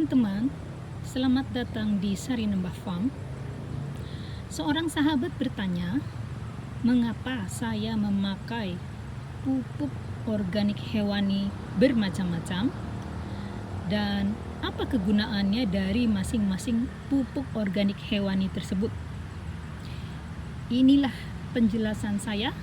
teman-teman, selamat datang di Sarinembah Farm. Seorang sahabat bertanya, mengapa saya memakai pupuk organik hewani bermacam-macam dan apa kegunaannya dari masing-masing pupuk organik hewani tersebut. Inilah penjelasan saya.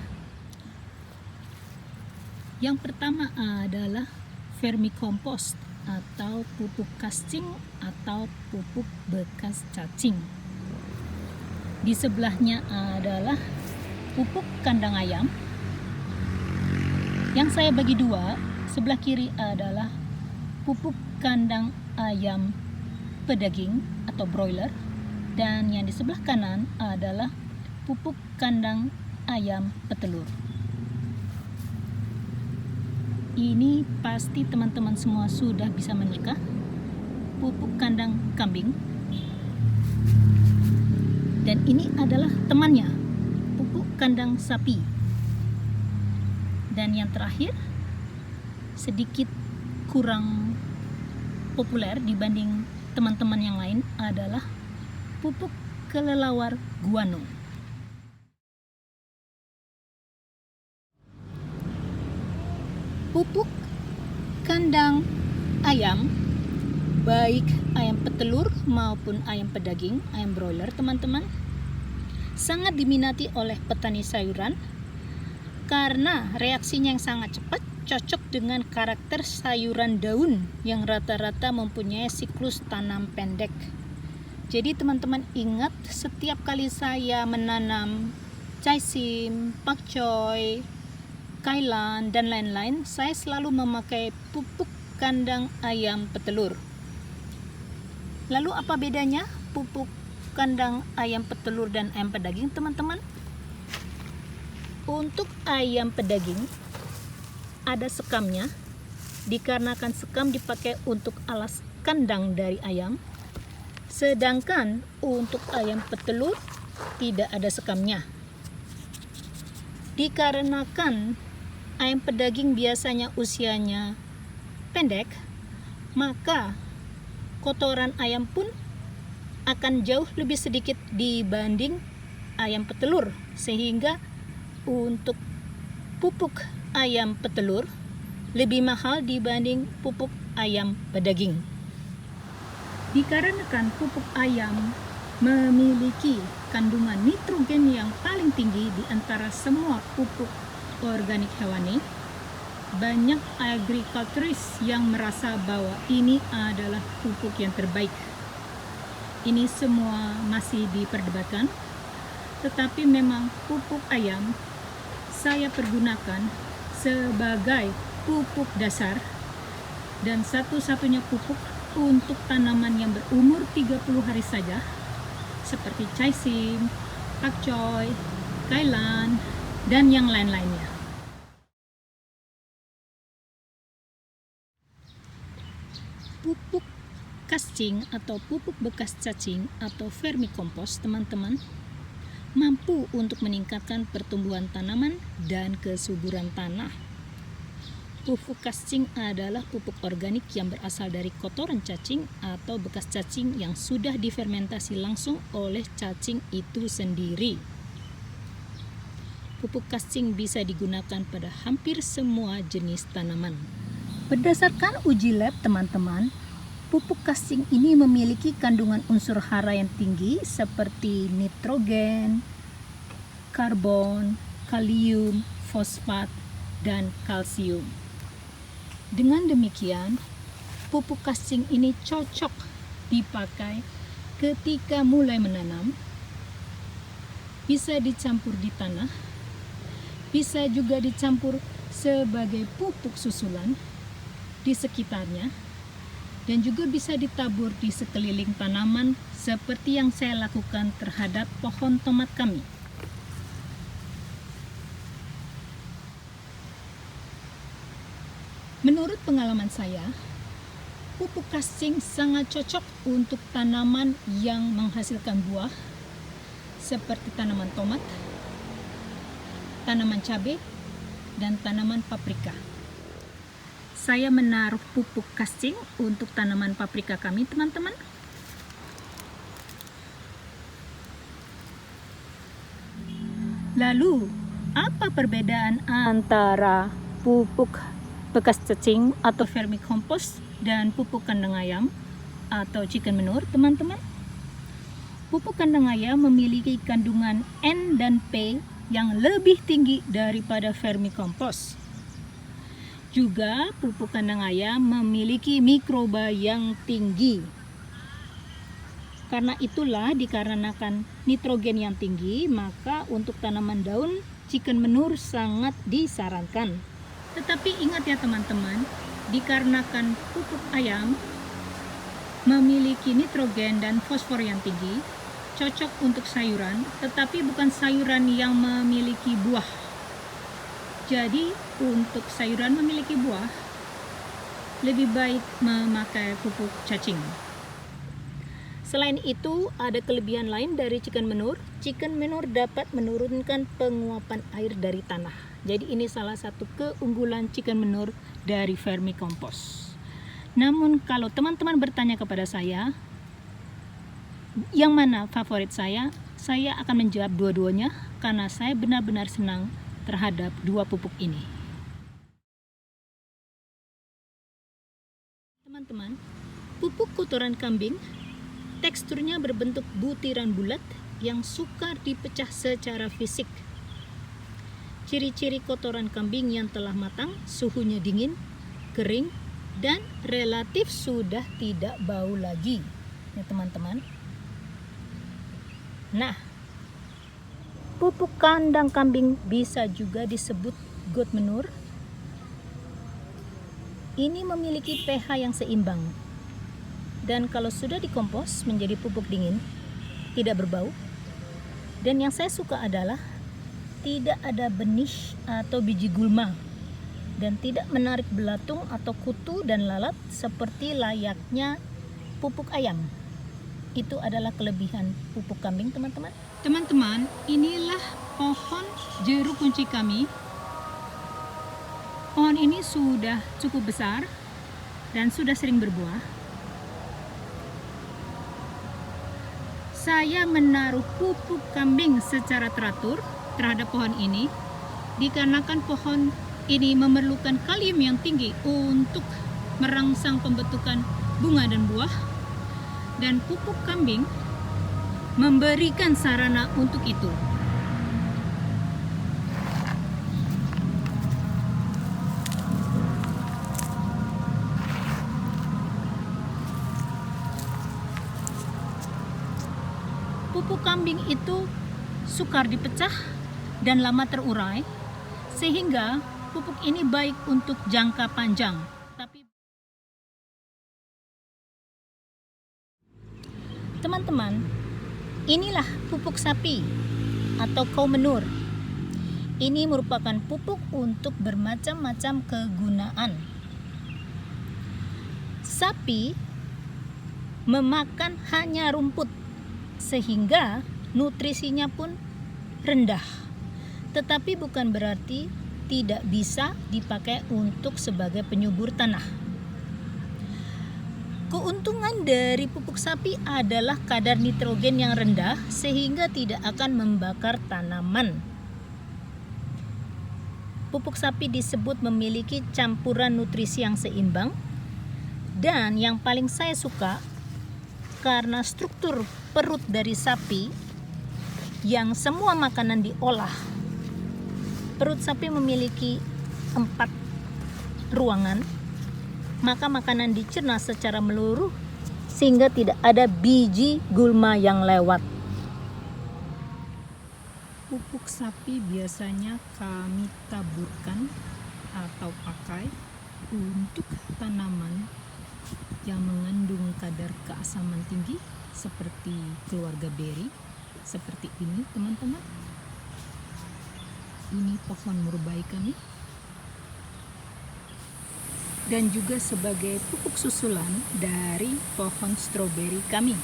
Yang pertama adalah vermicompost atau pupuk cacing atau pupuk bekas cacing. Di sebelahnya adalah pupuk kandang ayam. Yang saya bagi dua, sebelah kiri adalah pupuk kandang ayam pedaging atau broiler, dan yang di sebelah kanan adalah pupuk kandang ayam petelur. Ini pasti teman-teman semua sudah bisa menerka. Pupuk kandang kambing. Dan ini adalah temannya, pupuk kandang sapi. Dan yang terakhir, sedikit kurang populer dibanding teman-teman yang lain adalah pupuk kelelawar guano. Pupuk kandang ayam, baik ayam petelur maupun ayam pedaging, ayam broiler teman-teman, sangat diminati oleh petani sayuran karena reaksinya yang sangat cepat, cocok dengan karakter sayuran daun yang rata-rata mempunyai siklus tanam pendek. Jadi teman-teman ingat, setiap kali saya menanam caisip, pakcoy, kailan, dan lain-lain, saya selalu memakai pupuk kandang ayam petelur. Lalu apa bedanya pupuk kandang ayam petelur dan ayam pedaging teman-teman? Untuk ayam pedaging ada sekamnya, dikarenakan sekam dipakai untuk alas kandang dari ayam, sedangkan untuk ayam petelur tidak ada sekamnya. Dikarenakan ayam pedaging biasanya usianya pendek, maka kotoran ayam pun akan jauh lebih sedikit dibanding ayam petelur, sehingga untuk pupuk ayam petelur lebih mahal dibanding pupuk ayam pedaging. Dikarenakan pupuk ayam memiliki kandungan nitrogen yang paling tinggi di antara semua pupuk organik hewani, banyak agrikulturis yang merasa bahwa ini adalah pupuk yang terbaik. Ini semua masih diperdebatkan, tetapi memang pupuk ayam saya pergunakan sebagai pupuk dasar dan satu-satunya pupuk untuk tanaman yang berumur 30 hari saja, seperti caisip, pakcoy, kailan, dan yang lain-lainnya. Pupuk cacing atau pupuk bekas cacing atau vermicompost teman-teman mampu untuk meningkatkan pertumbuhan tanaman dan kesuburan tanah. Pupuk cacing adalah pupuk organik yang berasal dari kotoran cacing atau bekas cacing yang sudah difermentasi langsung oleh cacing itu sendiri. Pupuk cacing bisa digunakan pada hampir semua jenis tanaman. Berdasarkan uji lab teman-teman, pupuk cacing ini memiliki kandungan unsur hara yang tinggi seperti nitrogen, karbon, kalium, fosfat, dan kalsium. Dengan demikian, pupuk cacing ini cocok dipakai ketika mulai menanam, bisa dicampur di tanah, bisa juga dicampur sebagai pupuk susulan di sekitarnya, dan juga bisa ditabur di sekeliling tanaman seperti yang saya lakukan terhadap pohon tomat kami. Menurut pengalaman saya, pupuk cacing sangat cocok untuk tanaman yang menghasilkan buah seperti tanaman tomat, tanaman cabai, dan tanaman paprika. saya menaruh pupuk casing untuk tanaman paprika kami, teman-teman. Lalu, apa perbedaan antara pupuk bekas cacing atau vermicompost dan pupuk kandang ayam atau chicken manure, teman-teman? Pupuk kandang ayam memiliki kandungan N dan P yang lebih tinggi daripada vermicompost. Juga pupuk kandang ayam memiliki mikroba yang tinggi. Karena itulah, dikarenakan nitrogen yang tinggi, maka untuk tanaman daun chicken manure sangat disarankan. Tetapi ingat ya teman-teman, dikarenakan pupuk ayam memiliki nitrogen dan fosfor yang tinggi, cocok untuk sayuran, tetapi bukan sayuran yang memiliki buah. Jadi untuk sayuran memiliki buah, lebih baik memakai pupuk cacing. Selain itu, ada kelebihan lain dari chicken manure. Chicken manure dapat menurunkan penguapan air dari tanah. Jadi ini salah satu keunggulan chicken manure dari vermicompost. Namun kalau teman-teman bertanya kepada saya, yang mana favorit saya akan menjawab dua-duanya karena saya benar-benar senang terhadap dua pupuk ini. Teman-teman, pupuk kotoran kambing teksturnya berbentuk butiran bulat yang sukar dipecah secara fisik. Ciri-ciri kotoran kambing yang telah matang, suhunya dingin, kering, dan relatif sudah tidak bau lagi. Ya teman-teman. Nah, pupuk kandang kambing bisa juga disebut goat manure. Ini memiliki pH yang seimbang. Dan kalau sudah dikompos menjadi pupuk dingin, tidak berbau. Dan yang saya suka adalah tidak ada benih atau biji gulma. Dan tidak menarik belatung atau kutu dan lalat seperti layaknya pupuk ayam. Itu adalah kelebihan pupuk kambing, teman-teman. Teman-teman, inilah pohon jeruk kunci kami. Pohon ini sudah cukup besar dan sudah sering berbuah. Saya menaruh pupuk kambing secara teratur terhadap pohon ini dikarenakan pohon ini memerlukan kalium yang tinggi untuk merangsang pembentukan bunga dan buah, dan pupuk kambing memberikan sarana untuk itu. Pupuk kambing itu sukar dipecah dan lama terurai, sehingga pupuk ini baik untuk jangka panjang. Tapi teman-teman, inilah pupuk sapi atau cow manure. Ini merupakan pupuk untuk bermacam-macam kegunaan. Sapi memakan hanya rumput, sehingga nutrisinya pun rendah. Tetapi bukan berarti tidak bisa dipakai untuk sebagai penyubur tanah. Keuntungan dari pupuk sapi adalah kadar nitrogen yang rendah sehingga tidak akan membakar tanaman. Pupuk sapi disebut memiliki campuran nutrisi yang seimbang, dan yang paling saya suka karena struktur perut dari sapi yang semua makanan diolah. Perut sapi memiliki 4 ruangan, maka makanan dicerna secara meluruh sehingga tidak ada biji gulma yang lewat. Pupuk sapi biasanya kami taburkan atau pakai untuk tanaman yang mengandung kadar keasaman tinggi seperti keluarga beri, seperti ini teman-teman. Ini pohon murbei kami, dan juga sebagai pupuk susulan dari pohon stroberi kami.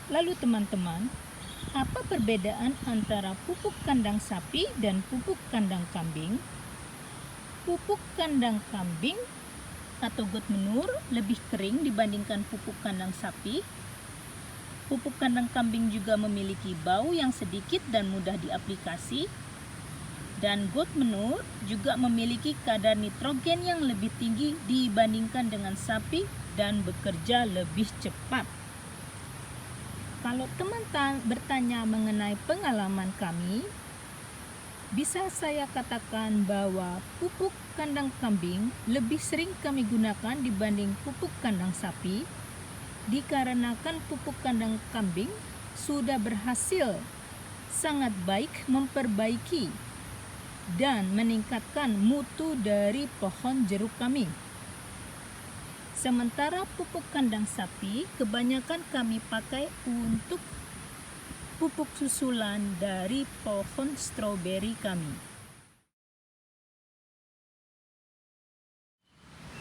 Lalu teman-teman, apa perbedaan antara pupuk kandang sapi dan pupuk kandang kambing? Pupuk kandang kambing atau got menur lebih kering dibandingkan pupuk kandang sapi. Pupuk kandang kambing juga memiliki bau yang sedikit dan mudah diaplikasi. Dan got menur juga memiliki kadar nitrogen yang lebih tinggi dibandingkan dengan sapi dan bekerja lebih cepat. Kalau teman-teman bertanya mengenai pengalaman kami, bisa saya katakan bahwa pupuk kandang kambing lebih sering kami gunakan dibanding pupuk kandang sapi, dikarenakan pupuk kandang kambing sudah berhasil sangat baik memperbaiki dan meningkatkan mutu dari pohon jeruk kami. Sementara pupuk kandang sapi kebanyakan kami pakai untuk pupuk susulan dari pohon stroberi kami.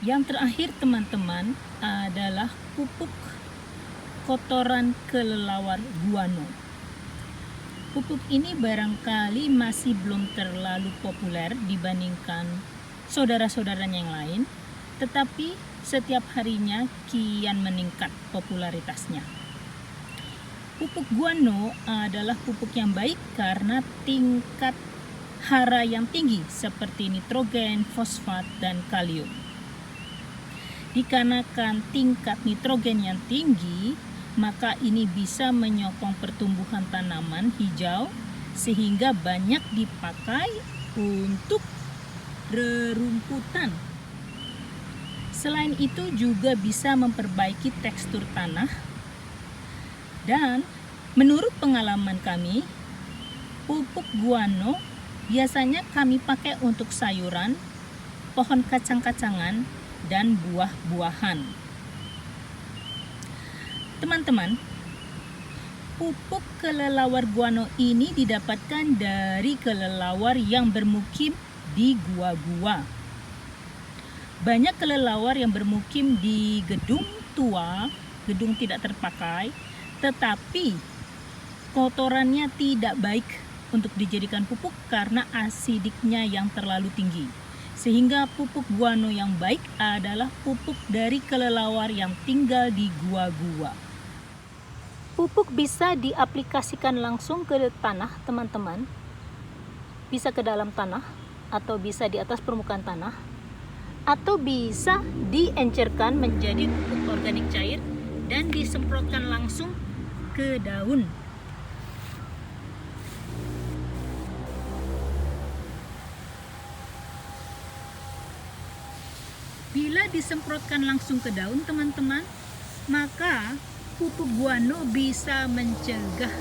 Yang terakhir teman-teman adalah pupuk kotoran kelelawar guano. Pupuk ini barangkali masih belum terlalu populer dibandingkan saudara-saudaranya yang lain, tetapi setiap harinya kian meningkat popularitasnya. Pupuk guano adalah pupuk yang baik karena tingkat hara yang tinggi seperti nitrogen, fosfat, dan kalium. Dikarenakan tingkat nitrogen yang tinggi, maka ini bisa menyokong pertumbuhan tanaman hijau sehingga banyak dipakai untuk rerumputan. Selain itu juga bisa memperbaiki tekstur tanah. Dan menurut pengalaman kami, pupuk guano biasanya kami pakai untuk sayuran, pohon kacang-kacangan, dan buah-buahan. Teman-teman, pupuk kelelawar guano ini didapatkan dari kelelawar yang bermukim di gua-gua. Banyak kelelawar yang bermukim di gedung tua, gedung tidak terpakai, tetapi kotorannya tidak baik untuk dijadikan pupuk karena asidiknya yang terlalu tinggi. Sehingga pupuk guano yang baik adalah pupuk dari kelelawar yang tinggal di gua-gua. Pupuk bisa diaplikasikan langsung ke tanah, teman-teman. Bisa ke dalam tanah atau bisa di atas permukaan tanah, atau bisa diencerkan menjadi pupuk organik cair dan disemprotkan langsung ke daun. Bila disemprotkan langsung ke daun, teman-teman, maka pupuk guano bisa mencegah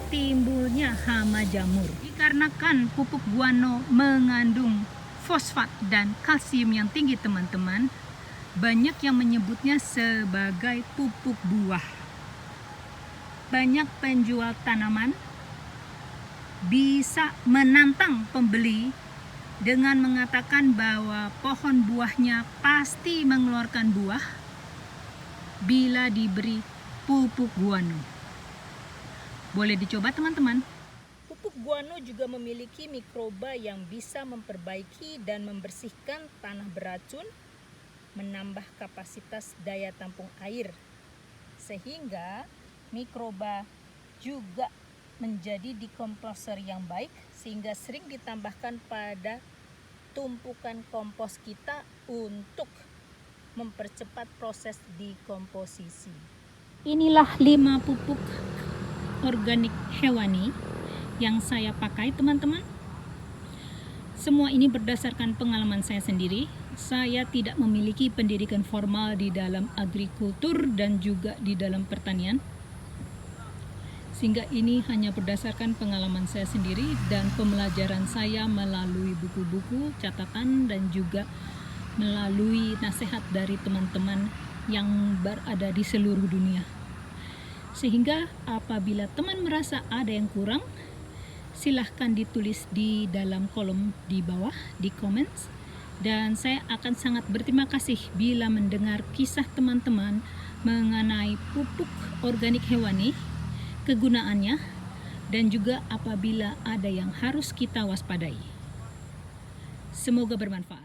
timbulnya hama jamur. Dikarenakan pupuk guano mengandung fosfat dan kalsium yang tinggi, teman-teman, banyak yang menyebutnya sebagai pupuk buah. Banyak penjual tanaman bisa menantang pembeli dengan mengatakan bahwa pohon buahnya pasti mengeluarkan buah bila diberi pupuk guano. Boleh dicoba, teman-teman. Pupuk guano juga memiliki mikroba yang bisa memperbaiki dan membersihkan tanah beracun, menambah kapasitas daya tampung air, sehingga mikroba juga menjadi dekomposer yang baik, sehingga sering ditambahkan pada tumpukan kompos kita untuk mempercepat proses dekomposisi. Inilah 5 pupuk organik hewani yang saya pakai, teman-teman. Semua ini berdasarkan pengalaman saya sendiri. Saya tidak memiliki pendidikan formal di dalam agrikultur dan juga di dalam pertanian. Sehingga ini hanya berdasarkan pengalaman saya sendiri dan pembelajaran saya melalui buku-buku, catatan, dan juga melalui nasihat dari teman-teman yang berada di seluruh dunia. Sehingga apabila teman merasa ada yang kurang, silahkan ditulis di dalam kolom di bawah, di comments. Dan saya akan sangat berterima kasih bila mendengar kisah teman-teman mengenai pupuk organik hewani, kegunaannya, dan juga apabila ada yang harus kita waspadai. Semoga bermanfaat.